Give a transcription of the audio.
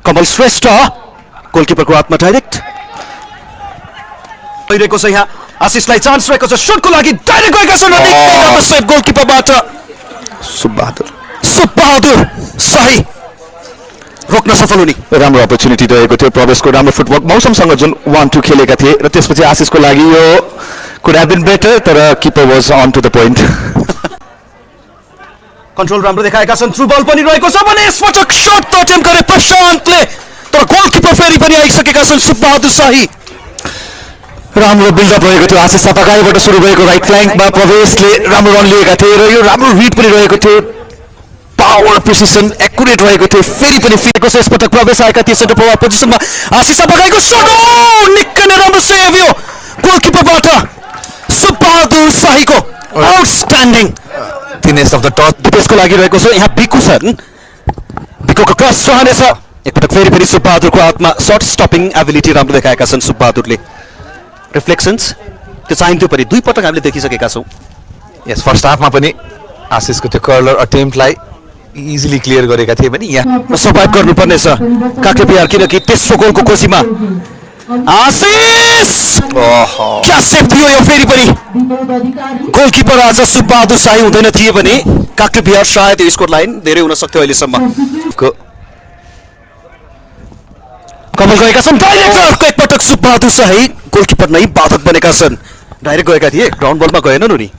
कमल श्रेष्ठ गोलकिपरको हातमा डाइरेक्ट भइरहेको छ। यहाँ आशिषलाई चान्स रहेको छ शटको लागि, डाइरेक्ट गएका छन् र सेभ गोलकिपरबाट सुबहादुर शाही रोक्न सफल हुने। राम्रो अपर्च्युनिटी रहेको थियो, प्रवेशको राम्रो फुटवर्क मौसमसँग जुन 1-2 खेलेका थिए र त्यसपछि आशिषको लागि यो कुड ह्याभ बीन बेटर, तर keeper was on to the point. Control राम्रो देखाएका छन्, थ्रु बल पनि रहेको छ भने यसपटक शट त अटेम्प्ट गरे प्रशान्तले, तर गोलकिपर फेरि पनि आइसकेका छन् सुबहादुर शाही। राम्रो बिल्डअप रहेको थियो, आशिष थापागाईबाट सुरु भएको राइट फ्ल्याङ्कमा प्रवेशले राम्रो रन लिएका थिए र यो राम्रो रिड पनि रहेको थियो, पावर प्रिसिसन एक्युरेट रहेको थियो। फेरि पनि फिरेको छ यसपटक प्रवेश आएका थिए सेन्टर फरवार्ड पोजिसनमा, आशिष थापागाईको शट निकै नै राम्रो सेभ यो गोलकिपरबाट सुबहादुर शाहीको outstanding. Thinnest of the touch त्यसको लागि रहेको छ। यहाँ बिकु छन्, बिकुको क्रस रहनेछ, एकपटक फेरि पनि सुबहादुरको हातमा सर्ट स्टपिङ एबिलिटी राम्रो देखाएका छन् सुबहादुरले। रिफ्लेक्सन्स त्यो चाहिन्थ्यो पनि, दुई पटक हामीले देखिसकेका छौँ। यस फर्स्ट हाफमा पनि आशिषको त्यो कर्लर अटेम्प्टलाई इजिली क्लियर गरेका थिए भने यहाँ सर्भाइभ गर्नुपर्नेछ काक्रे बिहार, किनकि तेस्रो गोलको खोजीमा आशिष क्या सेभ थियो यो। फेरि पनि गोलकिपर आज सुबहादुर शाही हुँदैन थिए भने काक्रे बिहार सायद यो स्कोर लाइन धेरै हुन सक्थ्यो अहिलेसम्म। कमल गएका छन्, डाइरेक्ट अर्को एकपटक सुबहादुर शाही गोलकिपर नै बाधक बनेका छन्, डाइरेक्ट गएका थिए, ग्राउन्ड बलमा गएनन् उनी।